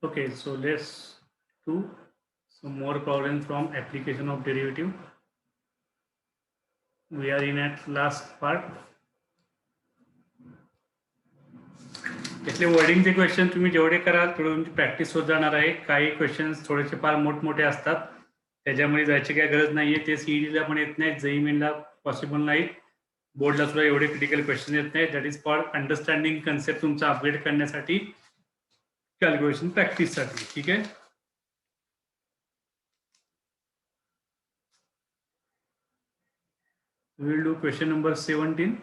Okay, so let's do some more problems from application of derivative. We are in at last part. इथले वर्डिंगचे question तुम्ही जेवढे कराल तेवढे तुमची प्रॅक्टिस होत जाणार आहे. काही क्वेश्चन्स थोडेसे फार मोठमोठे असतात, त्याच्यामध्ये जायची काही गरज नाहीये. ते सीईटीला पण येत नाहीत, जेईई मेनला पॉसिबल नाहीत, बोर्डला सुद्धा एवढे क्रिटिकल क्वेश्चन येत नाहीत. That is for understanding concept तुमचा अपग्रेड करण्यासाठी, कॅल्क्युलेशन प्रॅक्टिससाठी. ठीक आहे. We will do question number 17.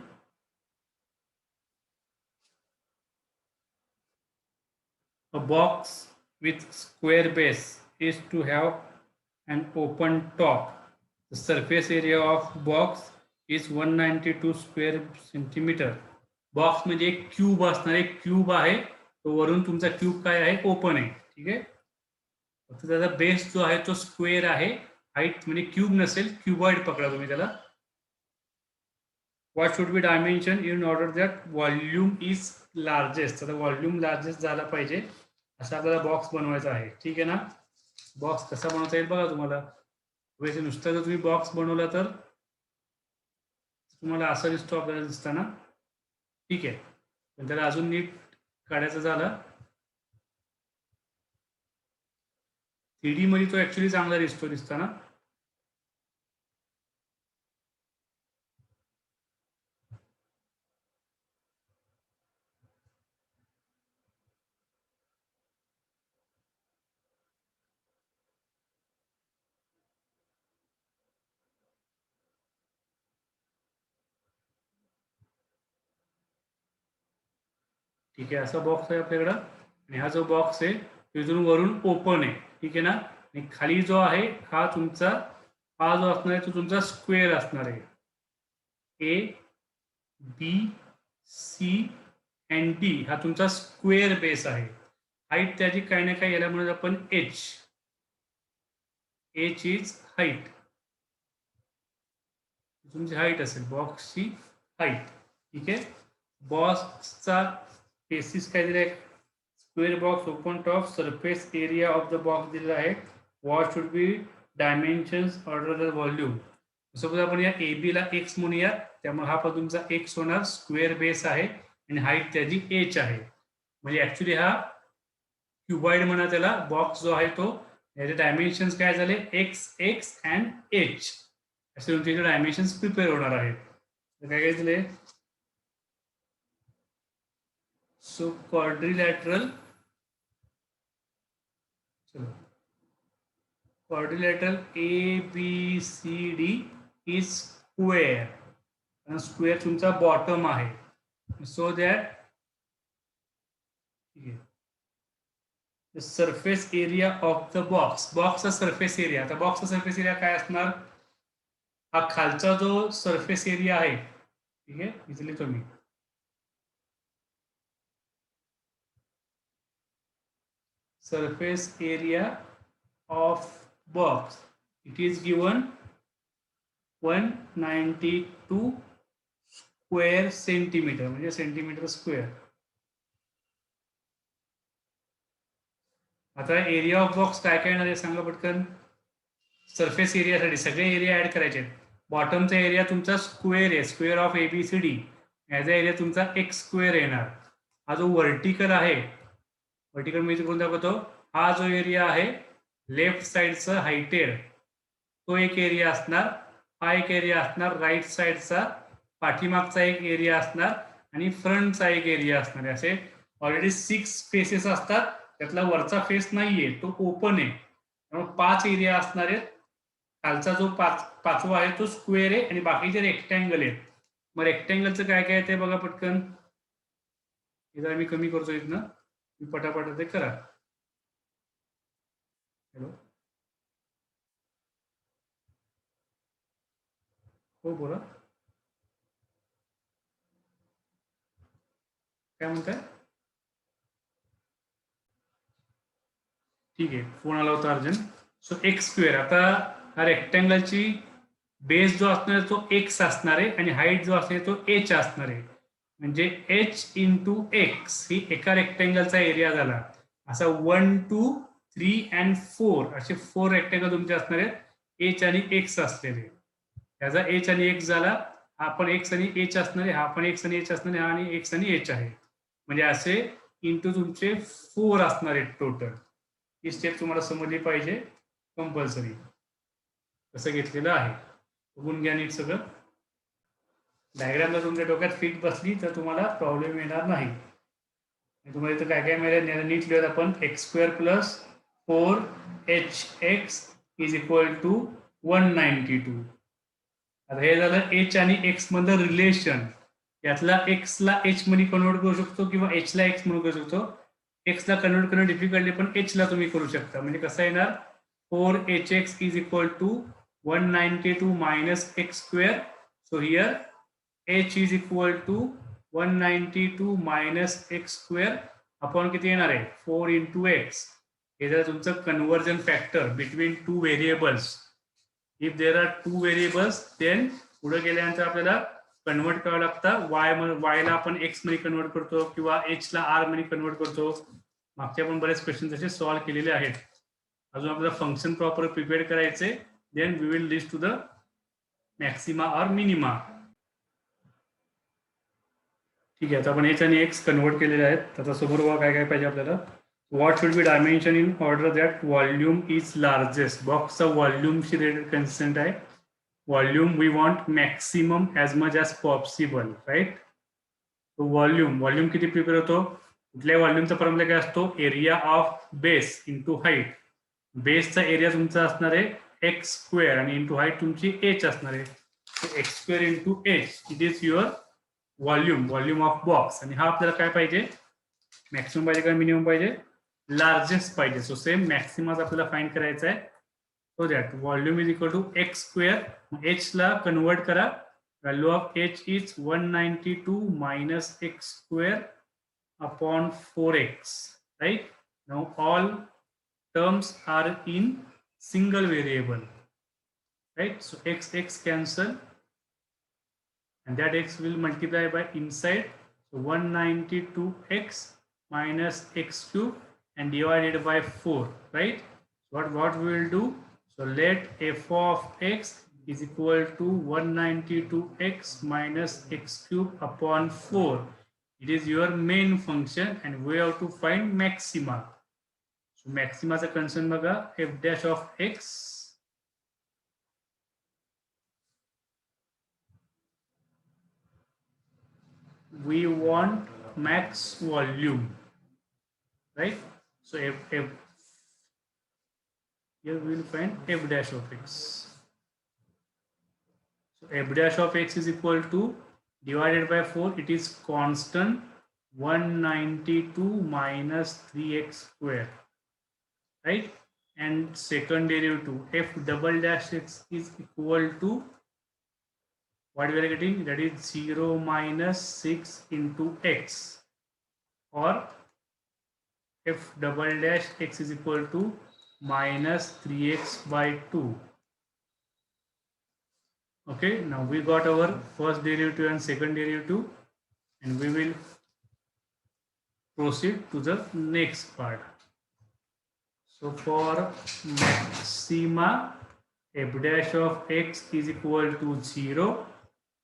A box with square base is to have an open top. The surface area of box is 192 square centimeter. Box म्हणजे एक cube असणार, एक cube आहे तो, वरून तुमचा क्यूब काय आहे, ओपन आहे. ठीक आहे. फक्त त्याचा बेस जो आहे तो स्क्वेअर आहे. हाईट म्हणजे क्यूब नसेल, क्यूबॉइड पकडा तुम्ही त्याला. what should be dimension in order that volume is largest. तर व्हॉल्यूम लार्जेस्ट झाला पाहिजे असा आपल्याला बॉक्स बनवायचा आहे. ठीक आहे ना. बॉक्स कसा बनवता येईल बघा तुम्हाला. वैसे नुसता जर तुम्ही बॉक्स बनवला तर तुम्हाला असं दिसतो आपल्याला दिसताना. ठीक आहे. पण त्याला अजून नीट काढायचं झालं 3D मध्ये तो ऍक्च्युली चांगला दिसतो दिसताना. ठीक आहे. असा बॉक्स आहे आपल्याकडं, आणि हा जो बॉक्स आहे तिथून वरून ओपन आहे. ठीक आहे ना. आणि खाली जो आहे हा तुमचा, हा जो असणार आहे तो तुमचा स्क्वेअर असणार आहे. A B C and D हा तुमचा स्क्वेअर बेस आहे. हाईट त्याची काही ना काही याला म्हणून आपण एच. एच इज हाईट, तुमची हाईट असेल बॉक्सची हाईट. ठीक आहे. बॉक्सचा बेसिस काय दिला आहे, square box open top, surface area of the box दिलेला आहे. What should B dimensions order the volume. Suppose आपण या ए बी ला एक्स म्हणूया, त्यामुळे हा पण तुमचा एक्स होणार, स्क्वेअर बेस आहे आणि हाईट त्याची एच आहे. म्हणजे ऍक्च्युली हा क्युबाइड म्हणा त्याला, बॉक्स जो आहे तो, याचे डायमेन्शन्स काय झाले, एक्स एक्स अँड एच असे तुमचे इथे डायमेन्शन्स प्रिपेअर होणार आहेत. तर काय काय दिले, so quadrilateral, quadrilateral A B C D is square, आणि स्क्वेअर तुमचा बॉटम आहे. So that surface area of the box, बॉक्सचा सरफेस एरिया. आता बॉक्सचा सरफेस एरिया काय असणार, हा खालचा जो सरफेस एरिया आहे. ठीक आहे. इथे लिहितो मी, surface area of box, it is given 192 square centimeter, म्हणजे सेंटीमीटर स्क्वेअर. आता एरिया ऑफ बॉक्स काय काय येणार आहे सांगा पटकन. सरफेस एरियासाठी सगळे एरिया ऍड करायचे. बॉटमचा एरिया तुमचा स्क्वेअर आहे, स्क्वेअर ऑफ एबीसीडी, याचा एरिया तुमचा एक्स स्क्वेअर येणार. हा जो व्हर्टिकल आहे, व्हर्टिकल मी कोण दाखवतो, हा जो एरिया आहे लेफ्ट साइडचा हायटेड, तो एक एरिया असणार. हा एक एरिया असणार राईट साइडचा, पाठीमागचा एक एरिया असणार, आणि फ्रंटचा एक एरिया असणार. असे ऑलरेडी 6 फेसेस असतात, त्यातला वरचा फेस नाहीये, तो ओपन आहे. त्यामुळे 5 एरिया असणार आहेत. खालचा जो पाचवा आहे तो स्क्वेअर आहे, आणि बाकीचे रेक्टँगल आहेत. मग रेक्टँगलचं काय काय ते बघा पटकन. इथं मी कमी करतो, इथनं मी पटापट ते करा. हॅलो, हो बोला, काय म्हणताय. ठीक आहे, फोन आला होता अर्जंट. सो एक्स स्क्वेअर, आता हा रेक्टँगलची बेस जो असणार तो एक्स असणार आहे, आणि हाईट जो असणार तो एच असणार आहे. म्हणजे एच इंटू एक्स ही एका रेक्टँगलचा एरिया झाला. असा 1 2 3 and 4 असे 4 रेक्टेंगल तुमचे असणार आहेत एच आणि एक्स असलेले. याचा एच आणि एक्स झाला, हा पण एक्स आणि एच असणार आहे, हा पण एक्स आणि एच असणार आहे, हा आणि एक्स आणि एच आहे. म्हणजे असे इंटू तुमचे 4 असणार आहेत टोटल. ही स्टेप तुम्हाला समजली पाहिजे कंपल्सरी. कसं घेतलेलं आहे बघून घ्या नीट सगळं. डायग्राम जर तुमच्या डोक्यात फिट बसली तर तुम्हाला प्रॉब्लेम येणार नाही. तुम्हाला इथं काय काय मिळेल नीट लिहूयात आपण. X square plus 4hx is equal to 192. आता हे झालं एच आणि एक्स मधलं रिलेशन. यातला एक्स ला एच मध्ये कन्वर्ट करू शकतो किंवा एच ला एक्स म्हणून करू शकतो. एक्स ला कन्वर्ट करणं डिफिकल्ट आहे, पण एच ला तुम्ही करू शकता. म्हणजे कसं येणार 4hx is equal to 192 minus X square. So here h is equal to 192 minus X square upon किती येणार आहे 4 इंटू एक्स. हे जर तुमचं conversion factor between two variables. If there are two variables then पुढे गेल्यानंतर आपल्याला कन्वर्ट करावं लागतं. वाय ला आपण एक्स मध्ये कन्वर्ट करतो किंवा एच ला आर मध्ये कन्वर्ट करतो. मागचे आपण बरेच क्वेश्चन तसे सॉल्व्ह केलेले आहेत. अजून आपल्याला फंक्शन प्रॉपर प्रिपेअर करायचे. Then we will reach to the maxima और मिनिमा. ठीक आहे, आता आपण एच आणि एक्स कन्वर्ट केलेले आहेत. त्याचा समोर काय काय पाहिजे आपल्याला. What should be dimension in order that volume is largest. बॉक्सचा व्हॉल्यूमशी रिलेटेड कन्सेंट आहे. Volume we want maximum as much as possible, right. तो व्हॉल्यूम किती प्रिपेअर होतो. कुठल्या व्हॉल्यूमचा फॉर्म्युला काय असतो area of base into height. बेसचा एरिया तुमचा असणार आहे एक्स स्क्वेअर आणि इंटू हाईट तुमची एच असणार आहे. X square into H it is your volume of box. आणि हा आपल्याला काय पाहिजे मॅक्सिमम पाहिजे का मिनिमम पाहिजे लार्जेस्ट पाहिजे. सो सेम मॅक्सिमम आपल्याला फाइंड करायचा आहे. So that volume is equal to X square. H ला कन्वर्ट करा. Value of H is 192 minus X square upon 4x, right? Now all terms are in single variable, right? So x cancel and that x will multiply by inside. So 192x minus x cube and divided by 4, right? What we will do, so let f of x is equal to 192x minus x cube upon 4. It is your main function and we have to find maxima. So maxima चा concern बघा f dash of x. We want max volume, right? So f here we will find f dash of x. So f dash of x is equal to divided by 4. It is constant 192 minus 3x square, right? And second derivative f double dash x is equal to what we are getting, that is 0 minus 6 into x, or f double dash x is equal to minus 3x by 2. Okay, now we got our first derivative and second derivative and we will proceed to the next part. So for maxima f dash of x is equal to 0.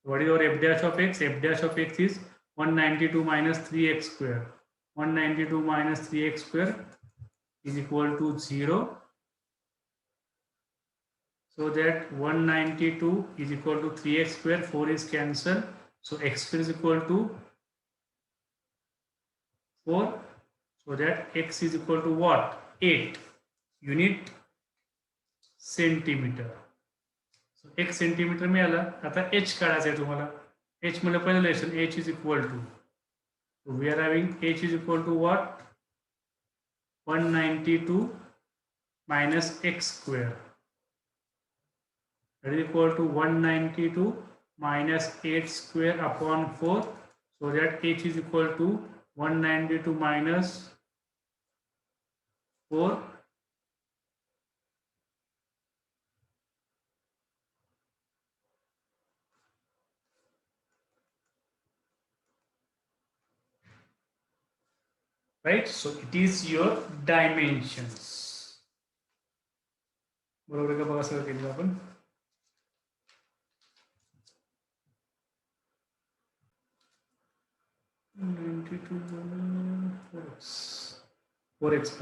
What is your f dash of x? F dash of x is 192 minus 3x square. 192 minus 3x square is equal to 0. So that 192 is equal to 3x square, 4 is cancelled. So x square is equal to 4. So that x is equal to what? 8 unit centimeter. So x centimeter मिळाला. आता h काढायचं आहे तुम्हाला. h म्हणजे पहिलं lesson h is equal to. So we are having h is equal to what? 192 minus x square. That is equal to 192 minus 8 square upon 4. So that h is equal to 192 minus 4. Right. So it is your dimensions. बरोबर का बघा सगळं केलं आपण. Four X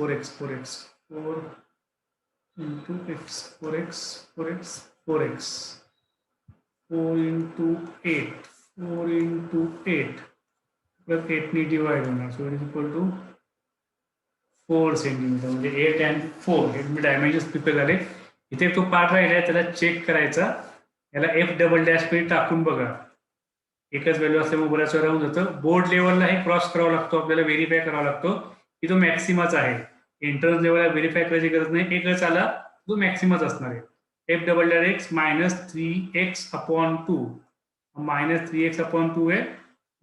4 into 8 4 into 8 plus 8 ने divide होणार. So it is equal to 4 centimetre. म्हणजे 8 and 4 हे तुम्ही डायमेन्शन्स प्रिपेअर झाले. इथे तो पार्ट राहिला त्याला चेक करायचा. याला F'' टाकून बघा. एकच व्हॅल्यू असल्यामुळे बऱ्याच वेळा राहून जातं. बोर्ड लेवलला हे क्रॉस करावा लागतो, आपल्याला व्हेरीफाय करावा लागतो की तो मॅक्सिमाच आहे. इंटरनल लेवलला व्हेरीफाय करायची गरज नाही. एकच आला तो मॅक्सिमच असणार आहे. F'(x) -3x/2 -3x/2 आहे.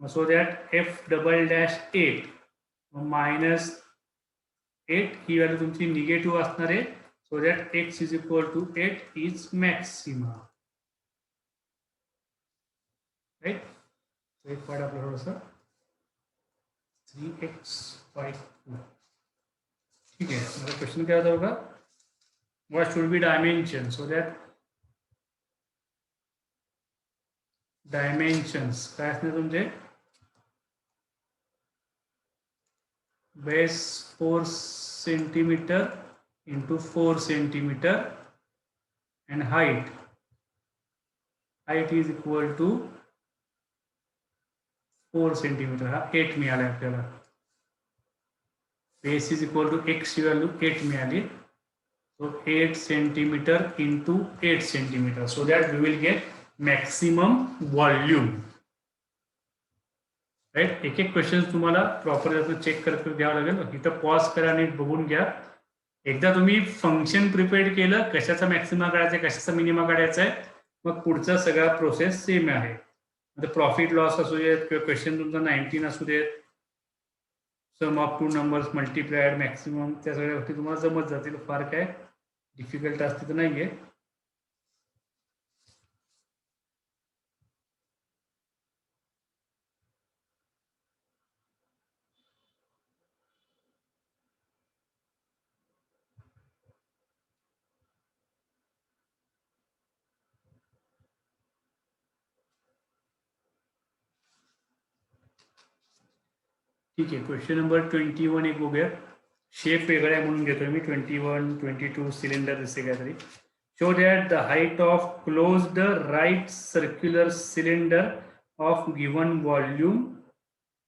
सो दॅट F'8 -8 ही व्हॅल्यू तुमची निगेटिव्ह असणार आहे. So that x is equal to 8 is maxima. Right. एक पार्ट आपला थोडासा 3x/2. ठीक आहे. माझा क्वेश्चन काय होता बघा. What should be dimension. So that dimensions काय असणार तुमचे. Base 4 centimetre into 4 centimetre and height is equal to 4 centimetre. हा 8 मिळाला आपल्याला. Base is equal to x ची व्हॅल्यू 8 मिळाली. So 8 centimetre into 8 centimetre. So that we will get maximum volume. Right. एक एक क्वेश्चन तुम्हाला प्रॉपर चेक करत घ्यावं लागेल. इथं पॉज करा आणि बघून घ्या. एकदा तुम्ही फंक्शन प्रिपेअर केलं कशाचा मॅक्सिमा काढायचा आहे कशाचा मिनिमा काढायचा आहे मग पुढचा सगळा प्रोसेस सेम आहे. प्रॉफिट लॉस असू देत किंवा क्वेश्चन तुमचा 19 असू देत, सम ऑफ 2 नंबर्स मल्टिप्लायड मॅक्सिमम, त्या सगळ्या गोष्टी तुम्हाला जमत जातील. फार काय डिफिकल्ट असते तर नाहीये. ठीक आहे. क्वेश्चन नंबर 21 एक बघूया. शेप वेगळा आहे म्हणून घेतोय मी. 21, 22 सिलेंडर दिसते काहीतरी. Show that the height of closed right circular cylinder of given volume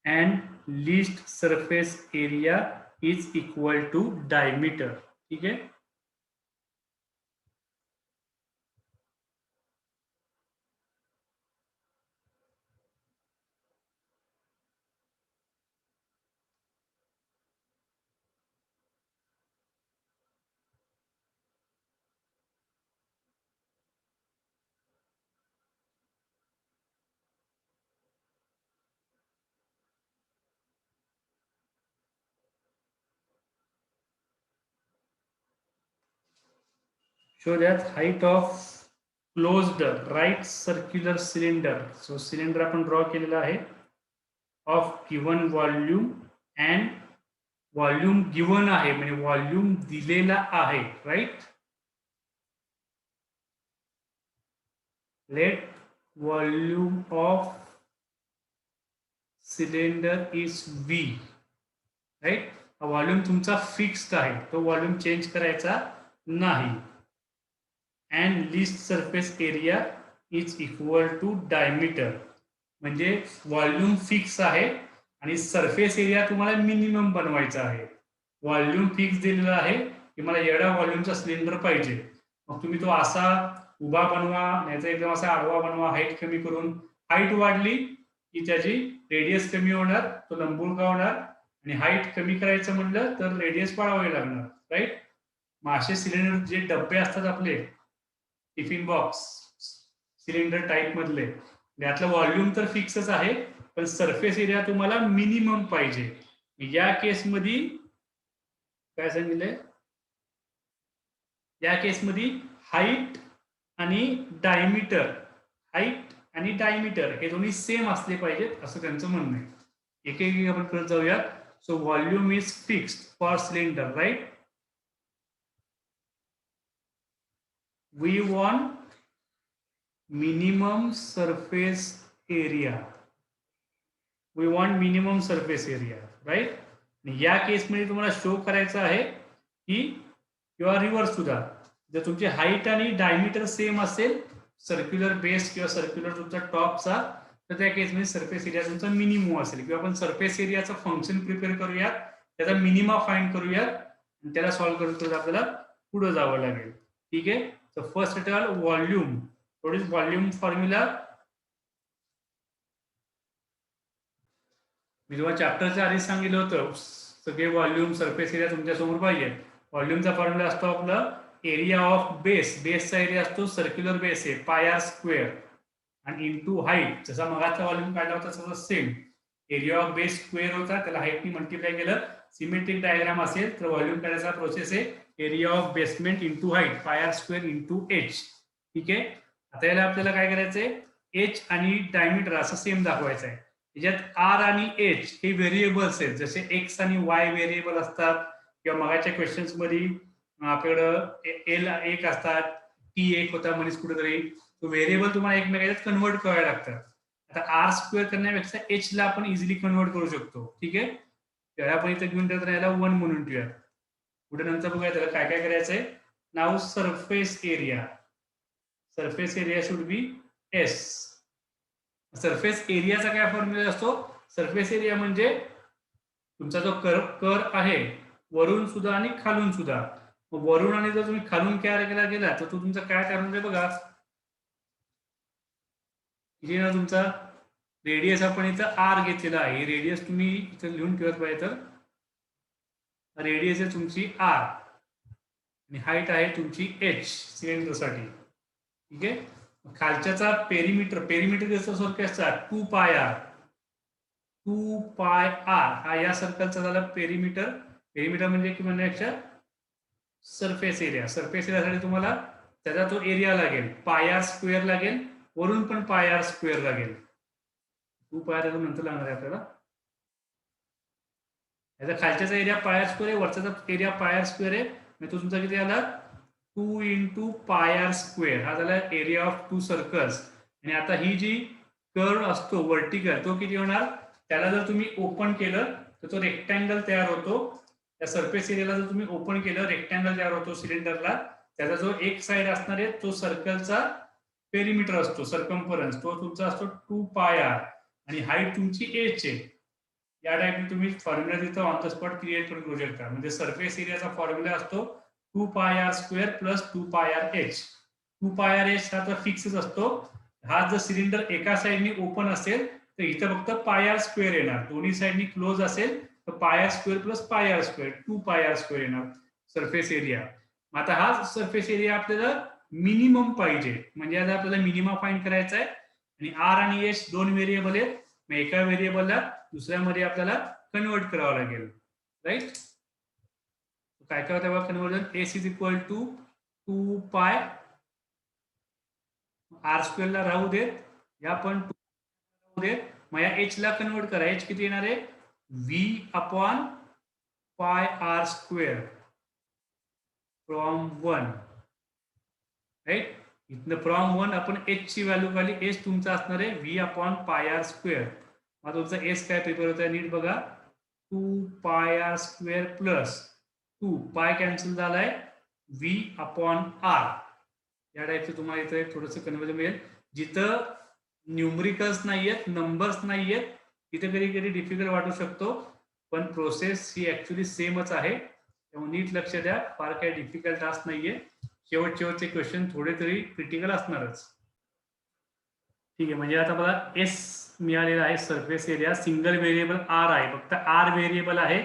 and least surface area is equal to diameter. ठीक आहे. show that height of closed right circular cylinder. So cylinder आपण draw केलेला आहे of given volume and volume given आहे म्हणजे volume दिलेला आहे. Right. Let volume of cylinder is V. Right. हा व्हॉल्यूम तुमचा फिक्स्ड आहे, तो व्हॉल्यूम चेंज करायचा नाही. And least surface area is equal to diameter. म्हणजे व्हॉल्यूम फिक्स आहे आणि सरफेस एरिया तुम्हाला मिनिमम बनवायचा आहे. व्हॉल्यूम फिक्स दिलेला आहे की मला एवढा व्हॉल्यूमचा सिलेंडर पाहिजे. मग तुम्ही तो असा उभा बनवा नाहीतर एकदम असा आडवा बनवा. हाईट कमी करून, हाईट वाढली की त्याची रेडियस कमी होणार, तो लंबगोल होणार. आणि हाईट कमी करायचं म्हणलं तर रेडियस वाढवावी लागणार. राईट. मासे सिलेंडर जे डब्बे असतात आपले टिफिन बॉक्स सिलेंडर टाईप मधले, यातलं व्हॉल्यूम तर फिक्सच आहे पण सरफेस एरिया तुम्हाला मिनिमम पाहिजे. या केसमध्ये काय सांगितलंय, या केसमध्ये हाईट आणि डायमीटर, हाईट आणि डायमीटर हे दोन्ही सेम असले पाहिजेत असं त्यांचं म्हणणं आहे. एक एक आपण करत जाऊया. So volume is fixed for cylinder, right? We want minimum surface area. We want minimum surface area, right? या केसमध्ये तुम्हाला शो करायचं आहे की किंवा रिव्हर्स सुद्धा, जर तुमची हाईट आणि डायमीटर सेम असेल सर्क्युलर बेस किंवा सर्क्युलर तुमचा टॉपचा, तर त्या केसमध्ये सरफेस एरिया तुमचा मिनिमम असेल. किंवा आपण सरफेस एरियाचं फंक्शन प्रिपेअर करूयात, त्याचा मिनिमा फाइंड करूयात आणि त्याला सॉल्व्ह करत आपल्याला पुढे जावं लागेल. ठीक आहे. तर first it all volume. What is volume formula? मी तुम्हाला चॅप्टरच्या आधीच सांगितलं होतं, सगळे व्हॉल्यूम सरफेस एरिया तुमच्या समोर पाहिजे. व्हॉल्यूमचा फॉर्म्युला असतो आपला एरिया ऑफ बेस. बेसचा एरिया असतो सर्क्युलर बेस आहे पाय आर स्क्वेअर आणि इंटू हाईट. जसा मगाचा व्हॉल्यूम काढला होता तसं same area of base square होता, त्याला हाईटनी मल्टिप्लाय केलं. सिमेट्रिक डायग्राम असेल तर व्हॉल्यूम काढायचा प्रोसेस आहे area of basement into height pi R square into h. ठीक आहे. आता याला आपल्याला काय करायचंय, एच आणि डायमीटर असं सेम दाखवायचं आहे. त्याच्यात आर आणि एच हे व्हेरिएबल्स आहेत, जसे एक्स आणि वाय व्हेरिएबल असतात किंवा मगाच्या क्वेश्चन्स मध्ये आपल्याकडं एल एक असतात, टी एक होता मनीस कुठेतरी. तो व्हेरिएबल तुम्हाला एकमेकांच्यात कन्वर्ट करावे लागतात. आता आर स्क्वेअर करण्यापेक्षा एच ला आपण इझिली कन्वर्ट करू शकतो. ठीक आहे. त्याला आपण इथे घेऊन ठेवतो, याला 1 म्हणून ठेवूया. पुढे नंतर बघूया त्याला काय काय करायचंय. नाव surface area. Surface area should be S. Surface एरियाचा काय फॉर्म्युला असतो? सरफेस एरिया म्हणजे तुमचा जो कर आहे वरून सुद्धा आणि खालून सुद्धा. वरून आणि जर तुम्ही खालून कॅर केला गेला तर तो तुमचा काय तयार होईल बघा. इथे ना तुमचा रेडियस आपण इथं आर घेतलेला आहे. रेडियस तुम्ही इथं लिहून ठेवत पाहिजे. तर रेडियस आहे तुमची आर आणि हाईट आहे तुमची एच सिलेंडरसाठी. ठीक आहे. खालच्याचा पेरिमीटर. पेरिमीटर कसं सोपे असतात 2 पाय आर. 2 पाय आर हा या सर्कलचा झाला पेरिमीटर. पेरिमीटर म्हणजे की म्हणण्यापेक्षा सरफेस एरिया. सरफेस एरियासाठी तुम्हाला त्याचा तो एरिया लागेल पाय आर स्क्वेअर लागेल, वरून पण पाय आर स्क्वेअर लागेल. 2 पाय आर नंतर लागणार आहे आपल्याला. याचा खालच्याचा एरिया पाय आर स्क्वेअर आहे, वरचा एरिया पाय आर स्क्वेअर आहे. तो तुमचा किती आला 2 इंटू पाय आर स्क्वेअर. हा झाला एरिया ऑफ 2 सर्कल्स. आणि आता ही जी कर्व असतो वर्टिकल तो किती होणार, त्याला जर तुम्ही ओपन केलं तर तो रेक्टँगल तयार होतो. त्या सरफेस एरियाला जर तुम्ही ओपन केलं रेक्टँगल तयार होतो सिलेंडरला. त्याचा जो एक साइड असणार आहे तो सर्कलचा पेरिमीटर असतो, सर्कम्फरन्स तो तुमचा असतो 2 पाय आर आणि हाईट तुमची एच आहे. या टाईपने तुम्ही फॉर्म्युला तिथं ऑन द स्पॉट क्रिएट करू शकता. म्हणजे सरफेस एरियाचा फॉर्म्युला असतो 2 pi R square plus 2 pi R H. 2 pi R H हा तर फिक्सच असतो. हा जर सिलेंडर एका साइडनी ओपन असेल तर इथं फक्त पाय आर स्क्वेअर येणार. दोन्ही साइडनी क्लोज असेल तर pi R square plus pi R square 2 pi R square येणार सरफेस एरिया. आता हा सरफेस एरिया आपल्याला मिनिमम पाहिजे. म्हणजे आता आपल्याला मिनिमम फाइंड करायचा आहे आणि आर आणि एच दोन व्हेरिएबल आहेत. मग एका व्हेरिएबलला दुसऱ्यामध्ये आपल्याला कन्वर्ट करावं लागेल. राईट. काय काय होतं conversion. S is equal to 2 pi R square ला राहू देत, या पण राहू देत. मग या एच ला कन्वर्ट करा. एच किती येणार आहे V upon pi R square from 1. Right. इथनं फ्रॉम 1 आपण एच ची व्हॅल्यू काढली. एच तुमचा असणार आहे V upon pi R square. मग तुमचा एस काय प्रिपेअर होत आहे नीट बघा. 2 पाय आर स्क्वेअर प्लस 2 पाय कॅन्सल झालाय व्ही अपॉन आर. या टाईपचं तुम्हाला इथे थोडंसं कन्वर्जन मिळेल. जिथं न्यूमरिकल्स नाहीयेत, नंबर्स नाहीयेत, तिथे कधी कधी डिफिकल्ट वाटू शकतो, पण प्रोसेस ही ऍक्च्युली सेमच आहे. त्यामुळे नीट लक्ष द्या. फार काही डिफिकल्ट टास्क नाहीये. शेवटचे क्वेश्चन थोडे तरी क्रिटिकल असणारच. ठीक आहे. म्हणजे आता मला एस मिळालेला आहे. Surface area single variable r आहे, फक्त आर व्हेरिएबल आहे.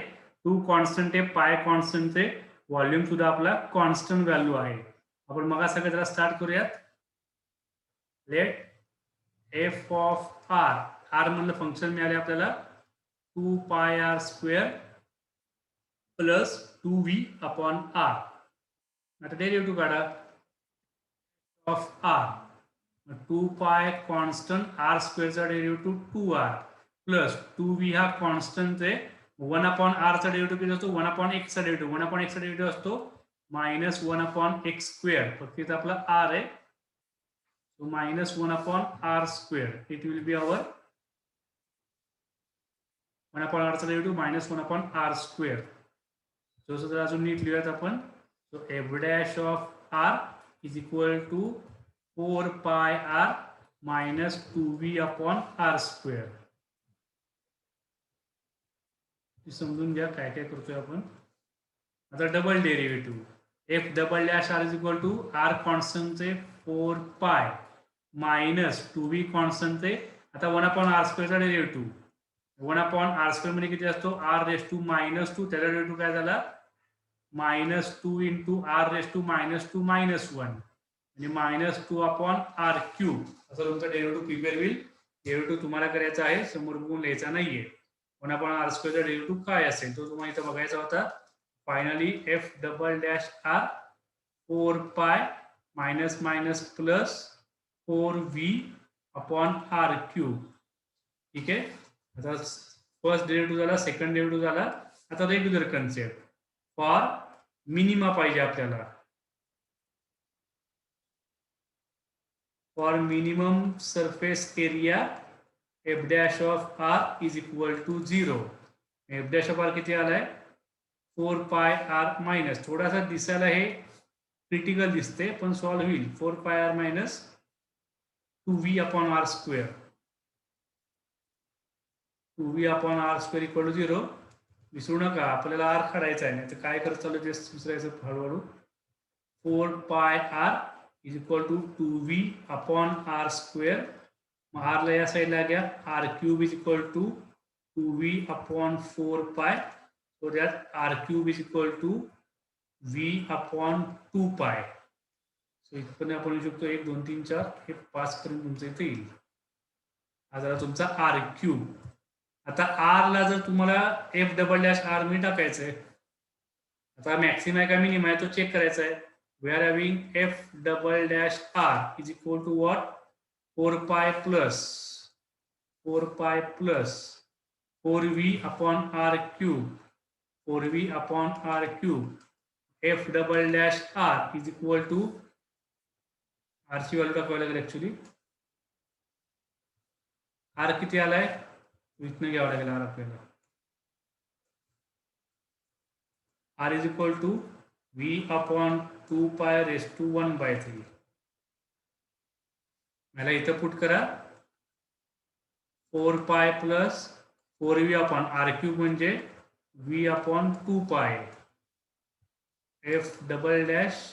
2 कॉन्स्टंट आहे, पाय कॉन्स्टंट आहे. व्हॉल्यूम सुद्धा आपला कॉन्स्टंट व्हॅल्यू आहे. आपण मग सगळं जरा स्टार्ट करूयात. Let F of R. R मधलं फंक्शन मिळाले आपल्याला 2 pi R square plus 2v upon R. आता डेरिव्हेटिव्ह काढा of R. 2 pi constant R स्क्वेअरचा डेरिव्हेटिव्ह 2r प्लस 2v हा कॉन्स्टंट आहे 1 अपॉन आर चा डेरिव्हेटिव्ह किती असतो 1 अपॉन एक्स चा डेरिव्हेटिव्ह 1 अपॉन एक्स चा डेरिव्हेटिव्ह असतो मायनस 1 अपॉन एक्स स्क्वेअर फक्त इथं आपला आर आहे so minus 1 upon R square it will be our 1 upon R चा derivative minus 1 upon R square जसं जर अजून नीट लिहूयात आपण so F dash of R is equal to 4 pi R minus 2v upon R square समजून घ्या काय काय करतोय आपण आता double derivative F double dash R is equal to R कॉन्स्टंटचे 4 पाय मायनस 2v कॉन्स्टंटचे आता 1 अपॉन आर स्क्वेअरचा डेरिव्हेटिव्ह 1 अपॉन आर स्क्वेअर मध्ये किती असतो आर रेस टू मायनस 2 त्याचा डेरिव्हेटिव्ह काय झाला minus 2 into r raise to minus 2 minus 1 म्हणजे मायनस 2 अपॉन आर क्यूब असं तुमचं डेरिव्हेटिव्ह प्रिपेअर होईल डेरिव्हेटिव्ह तुम्हाला करायचा आहे समोर बघून लिहायचा नाहीये 1 अपॉन आर स्क्वेअरचा डेरिव्हेटिव्ह काय असेल तो तुम्हाला इथं बघायचा होता finally f double dash r 4 pi minus minus plus 4v upon r cube ठीक आहे आता फर्स्ट डेरिव्हेटिव्ह झाला सेकंड डेरिव्हेटिव्ह झाला आता रेग्युलर कन्सेप्ट फॉर मिनिमा पाहिजे आपल्याला for minimum surface area f dash of R is equal to 0 f dash of r किती आलाय 4 पाय आर मायनस थोडासा दिसायला हे क्रिटिकल दिसते पण सॉल्व्ह होईल 4 pi R minus 2v upon R square 2v upon R square equal to 0 विसरू नका आपल्याला आर काढायचा आहे नाही तर काय करत चालू ते विसरायचं हळूहळू 4 pi r is equal to 2v upon R square मग आरला या साईडला घ्या r cube is equal to 2v upon 4 pi so that r cube is equal to v upon 2 pi so इथं आपण लिहू शकतो 1 2 3 4 हे 5 पर्यंत तुमचं इथे येईल हा झाला तुमचा आर क्यूब आता आर ला जर तुम्हाला एफ डबल डॅश आर मी टाकायचंय आता मॅक्सिमम आहे का मिनिमम आहे तो चेक करायचा आहे we are having f double dash R is equal to what 4 pi plus 4v upon r cube 4v upon r cube f double dash R is equal to r ची value टाकावी लागेल actually R किती आलाय इथनं घ्यावं लागेल r आपल्याला r is equal to v upon 2 pi raise to 1/3 मला इथं पुट करा 4 pi plus 4v upon r cube म्हणजे v upon 2 pi f double dash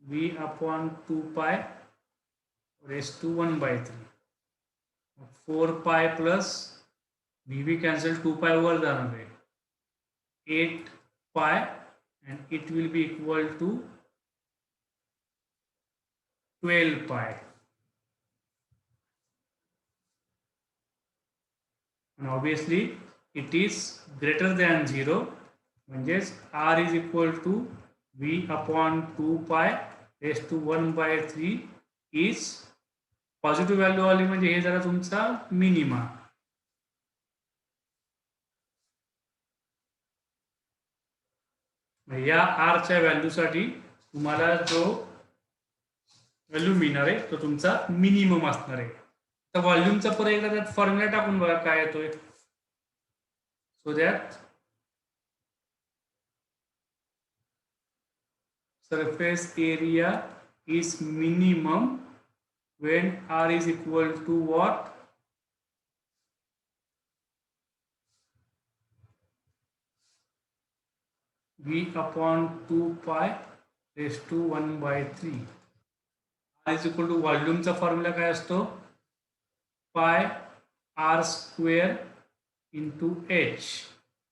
v upon 2 pi raise to 1/3 4 pi plus v cancel 2 पाय वर जाणार आहे 8 पाय and it will be equal to 12 pi and obviously it is greater than 0 म्हणजेच r is equal to v upon 2 pi raised to 1/3 is positive value आली म्हणजे हे झाला तुमचा मिनिमा या आर च्या व्हॅल्यूसाठी तुम्हाला जो व्हॅल्यू मिळणार आहे तो तुमचा मिनिमम असणार आहे तर व्हॉल्यूमचा परत एकदा त्यात फॉर्म्युला टाकून बघा काय येतोय so that surface area is minimum when r is equal to what v upon 2 pi raised to 1/3 r is equal to व्हॉल्यूमचा फॉर्म्युला काय असतो pi r square into h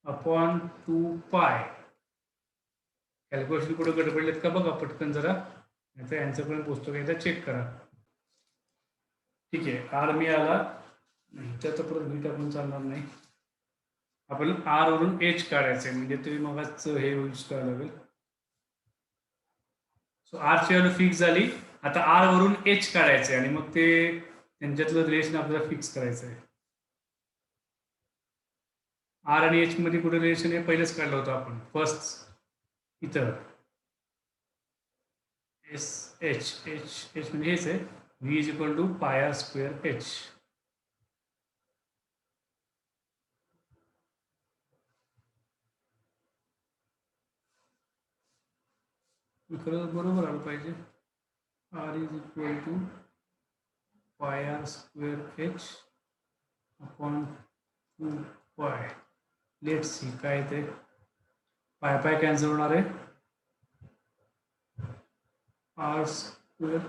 upon 2 pi calculation कुठे गडबडलेत का बघा पटकन जरा नाहीतर यांचं पण पुस्तक एकदा चेक करा ठीक आहे आर मी आला त्याचं परत मी टाकून चालणार नाही आपण आर वरून एच काढायचंय म्हणजे तुम्ही मगच हे यूज करायला लागेल सो आर ची व्हॅल्यू फिक्स झाली आता आर वरून एच काढायचंय आणि मग ते त्यांच्यातलं रिलेशन आपल्याला फिक्स करायचं आहे आर आणि एच मध्ये कुठे रिलेशन आहे पहिलेच काढलं होतं आपण फर्स्ट इथं एस एच एच एच म्हणजे हेच आहे V is equal to pi R square h. खरं बरोबर आलं पाहिजे. R is equal to pi R square h upon 2 pi. Let's see काय ते पाय पाय कॅन्सल होणार आहे. आर स्क्वेअर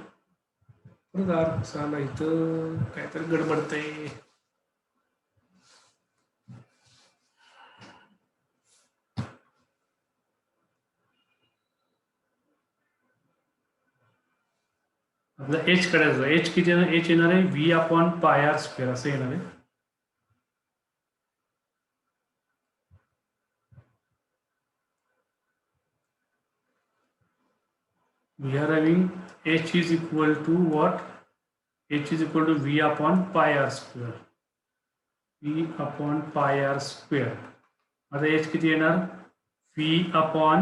परत आर चाला इथं काहीतरी गडबडतंय. आपलं एच काढायचं. एच किती येणार? एच येणार आहे V upon pi R square असं येणार आहे. We are having h is equal to what? H is equal to v upon pi r square. V upon pi r square. आता h किती येणार? v upon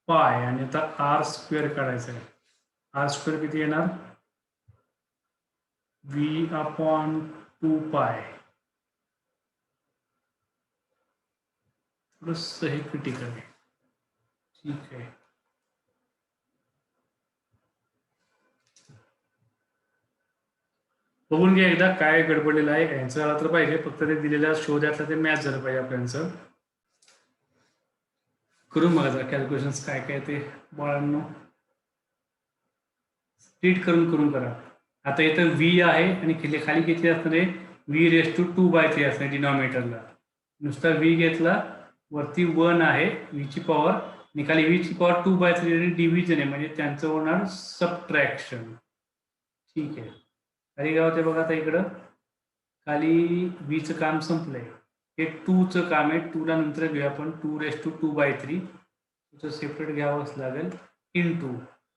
pi आणि आता r square काढायचं आहे. r square किती येणार? v upon 2 pi. थोडंसं हे क्रिटिकल आहे. ठीक आहे. बघून घ्या एकदा काय गडबडलेलं आहे. यांचं आलं तर पाहिजे, फक्त ते दिलेल्या शोधातलं ते मॅच झालं पाहिजे आपल्याचं. करून बघा जरा कॅल्क्युलेशन्स काय काय ते बाळांनो. स्प्लिट करून करा. आता इथं व्ही आहे आणि खाली किती असणार आहे? व्ही रेस टू 2/3 असणार डिनॉमिनेटरला. नुसता व्ही घेतला, वरती 1 आहे व्हीची पॉवर आणि खाली व्हीची पॉवर 2/3 आणि डिव्हिजन आहे म्हणजे त्यांचं होणार सबट्रॅक्शन. ठीक आहे. खाली काय होते बघा आता इकडं खाली व्हीचं काम संपलंय. हे 2चं काम आहे. 2ला नंतर घेऊया आपण 2^2/3 सेपरेट घ्यावंच लागेल. इंटू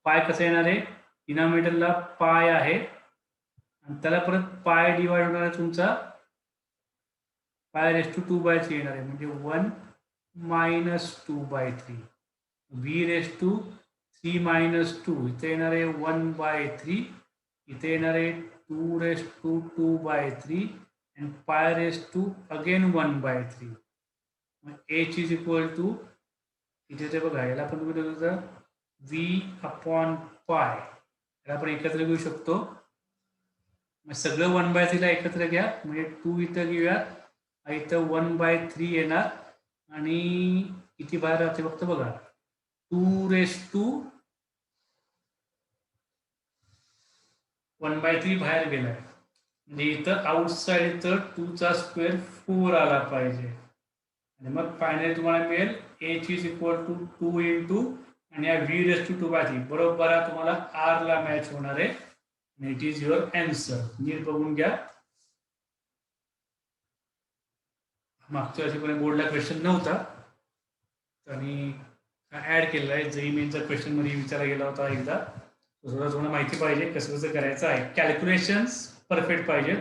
पाय कसं येणार आहे? डिनॉमिनेटरला पाय आहे आणि त्याला परत पाय डिवाइड होणार आहे तुमचा π⁻² येणार आहे म्हणजे 1 - 2/3. v⁻³ इथे येणार आहे 1/3. इथे येणार आहे 2^2/3 आणि π⁻² again 1/3. h is equal to इथे ते बघा याला पण तुम्ही v अपॉन पाय याला आपण एकत्र घेऊ शकतो. मग सगळं 1/3 ला एकत्र घ्या म्हणजे 2 इथं घेऊयात. इथं 1/3 येणार आणि किती बाहेर राहते फक्त बघा 2^1/3 बाहेर गेलाय म्हणजे इथं आउटसाइड इथं 2चा स्क्वेअर 4 आला पाहिजे आणि मग फायनली तुम्हाला मिळेल h is equal to 2 into आणि या v⁻² बरोबर तुम्हाला r ला मॅच होणार आहे आणि इट इज युअर आन्सर. नीट बघून घ्या. मागच्या वर्षीपर्यंत बोर्डला क्वेश्चन नव्हता आणि ऍड केलेला आहे. जेई मेनचा क्वेश्चन मध्ये विचारला गेला होता एकदा. थोडं माहिती पाहिजे कसं कसं करायचं आहे. कॅल्क्युलेशन्स परफेक्ट पाहिजे.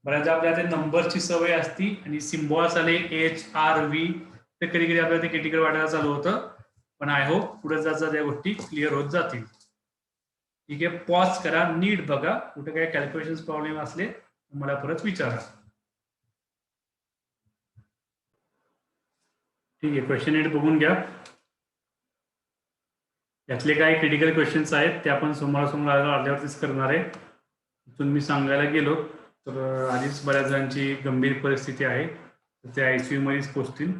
बऱ्याचदा आपल्याला नंबरची सवय असती आणि सिम्बॉल्स आले HRV ते कधी कधी आपल्याला ते क्रिटिकल वाटायला चालू होतं. पण आय होप पुढे जाता त्या गोष्टी क्लिअर होत जातील. ठीक आहे. पॉज करा, नीट बघा. कुठे काही कॅल्क्युलेशन प्रॉब्लेम असले मला परत विचारा. ठीक आहे. क्वेश्चन नीट बघून घ्या. यातले काही क्रिटिकल क्वेश्चन्स आहेत ते आपण समोरासमोर अर्ध्यावरतीच करणार आहे. इथून मी सांगायला गेलो तर आधीच बऱ्याच जणांची गंभीर परिस्थिती आहे ते ICU मध्येच पोचतील.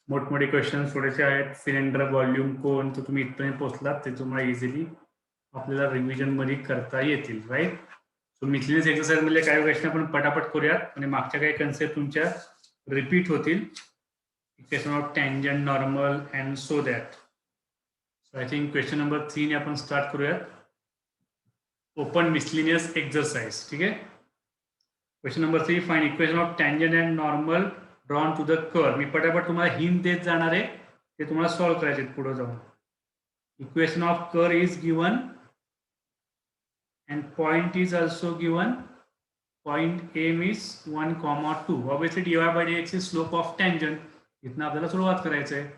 मोठमोठे क्वेश्चन थोडेसे आहेत. सिलेंडर व्हॉल्यूम कोण तर तुम्ही इथपर्यंत पोहोचलात ते तुम्हाला इझिली आपल्याला रिव्हिजन मध्ये करता येतील. राईट. सो मिथलिनियस एक्सरसाइज मध्ये काही क्वेश्चन आपण पटापट करूयात आणि मागच्या काही कन्सेप्ट तुमच्या रिपीट होतील. Equation of tangent, normal and so that. So I think question number 3 ने आपण स्टार्ट करूयात. Open miscellaneous exercise. ठीक आहे. Question number 3, find equation of tangent and normal drawn to the curve. मी पटापट तुम्हाला हिंट देत जाणार आहे ते तुम्हाला सॉल्व्ह करायचे पुढे जाऊन. Equation of curve is given and point is also given point M is 1,2. Obviously dy by dx is slope of tangent. इथनं आपल्याला सुरुवात करायचं आहे.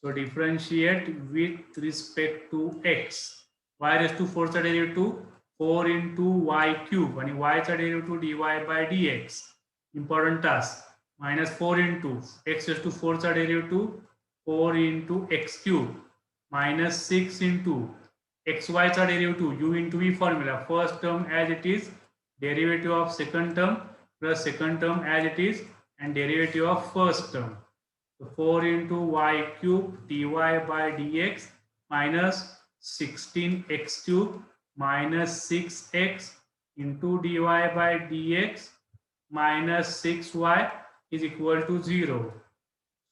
So differentiate with respect to x. y raise to 4 चा derivative 4 into y cube आणि y चा derivative dy by dx. Important task. -4 into x raise to 4 चा derivative 4 into x cube -6 into xy चा derivative u into v formula. First term as it is, derivative of second term plus second term as it is, and derivative of first term. So 4 into y cube dy by dx minus 16x cube minus 6x into dy by dx minus 6y is equal to 0.